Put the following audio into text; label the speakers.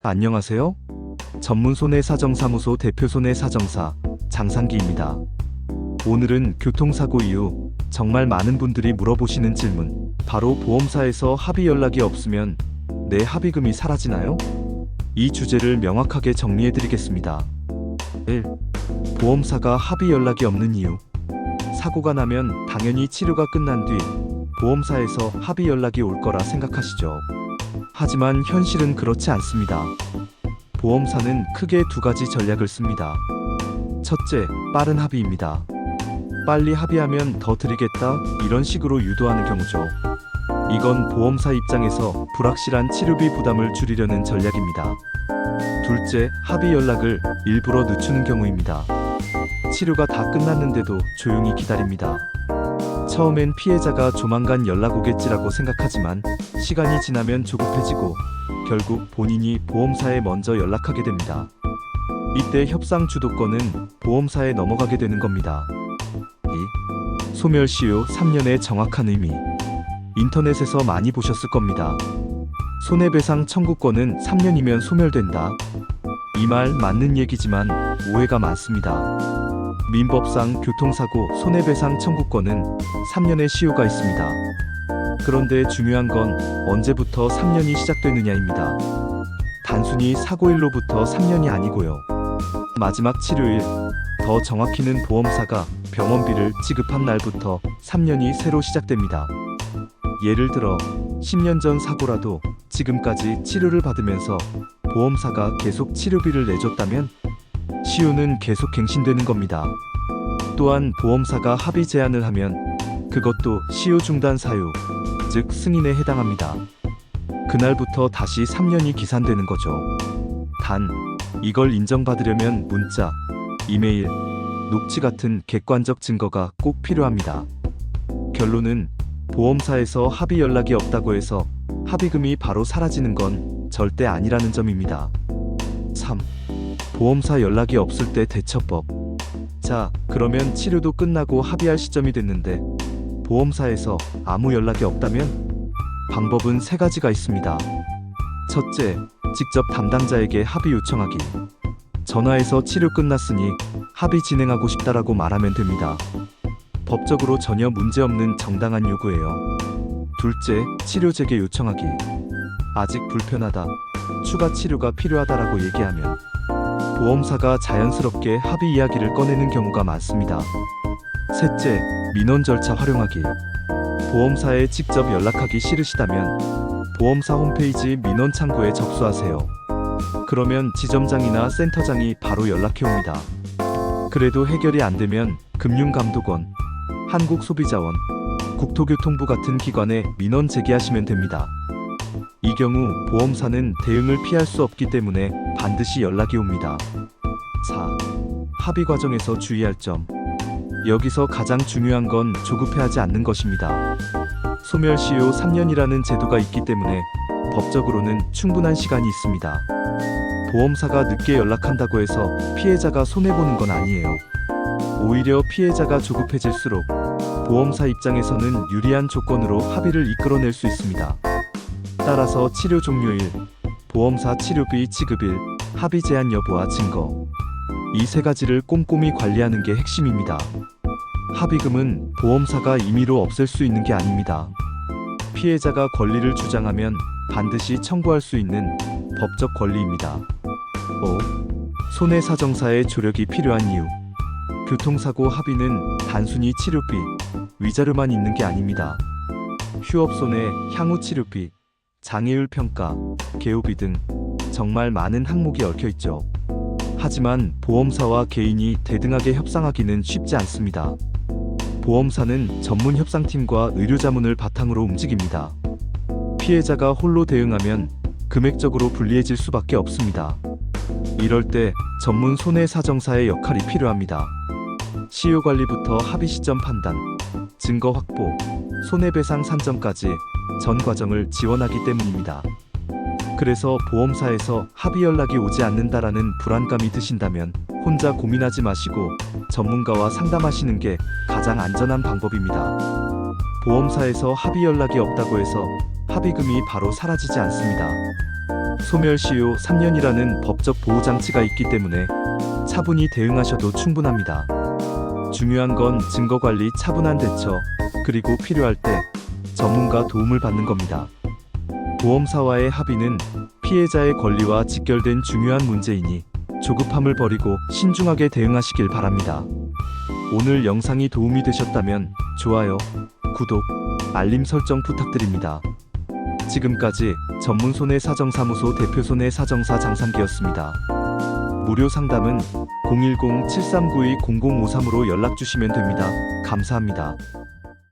Speaker 1: 안녕하세요. 전문 손해사정사무소 대표 손해사정사 장상기입니다. 오늘은 교통사고 이후 정말 많은 분들이 물어보시는 질문, 바로 보험사에서 합의 연락이 없으면 내 합의금이 사라지나요? 이 주제를 명확하게 정리해드리겠습니다. 1. 보험사가 합의 연락이 없는 이유. 사고가 나면 당연히 치료가 끝난 뒤 보험사에서 합의 연락이 올 거라 생각하시죠. 하지만 현실은 그렇지 않습니다. 보험사는 크게 두 가지 전략을 씁니다. 첫째, 빠른 합의입니다. 빨리 합의하면 더 드리겠다, 이런 식으로 유도하는 경우죠. 이건 보험사 입장에서 불확실한 치료비 부담을 줄이려는 전략입니다. 둘째, 합의 연락을 일부러 늦추는 경우입니다. 치료가 다 끝났는데도 조용히 기다립니다. 처음엔 피해자가 조만간 연락 오겠지라고 생각하지만 시간이 지나면 조급해지고 결국 본인이 보험사에 먼저 연락하게 됩니다. 이때 협상 주도권은 보험사에 넘어가게 되는 겁니다. 2. 소멸시효 3년의 정확한 의미. 인터넷에서 많이 보셨을 겁니다. 손해배상 청구권은 3년이면 소멸된다. 이 말 맞는 얘기지만 오해가 많습니다. 민법상 교통사고 손해배상 청구권은 3년의 시효가 있습니다. 그런데 중요한 건 언제부터 3년이 시작되느냐입니다. 단순히 사고일로부터 3년이 아니고요. 마지막 치료일, 더 정확히는 보험사가 병원비를 지급한 날부터 3년이 새로 시작됩니다. 예를 들어 10년 전 사고라도 지금까지 치료를 받으면서 보험사가 계속 치료비를 내줬다면 시효는 계속 갱신되는 겁니다. 또한 보험사가 합의 제한을 하면 그것도 시효 중단 사유, 즉 승인에 해당합니다. 그날부터 다시 3년이 기산되는 거죠. 단, 이걸 인정받으려면 문자, 이메일, 녹취 같은 객관적 증거가 꼭 필요합니다. 결론은 보험사에서 합의 연락이 없다고 해서 합의금이 바로 사라지는 건 절대 아니라는 점입니다. 3. 보험사 연락이 없을 때 대처법. 자, 그러면 치료도 끝나고 합의할 시점이 됐는데 보험사에서 아무 연락이 없다면 방법은 세 가지가 있습니다. 첫째, 직접 담당자에게 합의 요청하기. 전화해서 치료 끝났으니 합의 진행하고 싶다라고 말하면 됩니다. 법적으로 전혀 문제없는 정당한 요구예요. 둘째, 치료 재개 요청하기. 아직 불편하다, 추가 치료가 필요하다라고 얘기하면 보험사가 자연스럽게 합의 이야기를 꺼내는 경우가 많습니다. 셋째, 민원 절차 활용하기. 보험사에 직접 연락하기 싫으시다면 보험사 홈페이지 민원 창구에 접수하세요. 그러면 지점장이나 센터장이 바로 연락해 옵니다. 그래도 해결이 안 되면 금융감독원, 한국소비자원, 국토교통부 같은 기관에 민원 제기하시면 됩니다. 이 경우 보험사는 대응을 피할 수 없기 때문에 반드시 연락이 옵니다. 4. 합의 과정에서 주의할 점. 여기서 가장 중요한 건 조급해하지 않는 것입니다. 소멸시효 3년이라는 제도가 있기 때문에 법적으로는 충분한 시간이 있습니다. 보험사가 늦게 연락한다고 해서 피해자가 손해보는 건 아니에요. 오히려 피해자가 조급해질수록 보험사 입장에서는 유리한 조건으로 합의를 이끌어낼 수 있습니다. 따라서 치료 종료일, 보험사 치료비 지급일, 합의 제한 여부와 증거, 이 세 가지를 꼼꼼히 관리하는 게 핵심입니다. 합의금은 보험사가 임의로 없앨 수 있는 게 아닙니다. 피해자가 권리를 주장하면 반드시 청구할 수 있는 법적 권리입니다. 5. 손해사정사의 조력이 필요한 이유. 교통사고 합의는 단순히 치료비, 위자료만 있는 게 아닙니다. 휴업손해, 향후 치료비, 장애율 평가, 개호비 등 정말 많은 항목이 얽혀있죠. 하지만 보험사와 개인이 대등하게 협상하기는 쉽지 않습니다. 보험사는 전문 협상팀과 의료자문을 바탕으로 움직입니다. 피해자가 홀로 대응하면 금액적으로 불리해질 수밖에 없습니다. 이럴 때 전문 손해사정사의 역할이 필요합니다. 시효 관리부터 합의 시점 판단, 증거 확보, 손해배상 산정까지 전 과정을 지원하기 때문입니다. 그래서 보험사에서 합의 연락이 오지 않는다라는 불안감이 드신다면 혼자 고민하지 마시고 전문가와 상담하시는 게 가장 안전한 방법입니다. 보험사에서 합의 연락이 없다고 해서 합의금이 바로 사라지지 않습니다. 소멸시효 3년이라는 법적 보호장치가 있기 때문에 차분히 대응하셔도 충분합니다. 중요한 건 증거관리, 차분한 대처, 그리고 필요할 때 전문가 도움을 받는 겁니다. 보험사와의 합의는 피해자의 권리와 직결된 중요한 문제이니 조급함을 버리고 신중하게 대응하시길 바랍니다. 오늘 영상이 도움이 되셨다면 좋아요, 구독, 알림 설정 부탁드립니다. 지금까지 전문 손해사정사무소 대표 손해사정사 장상기였습니다. 무료 상담은 010-7392-0053으로 연락 주시면 됩니다. 감사합니다.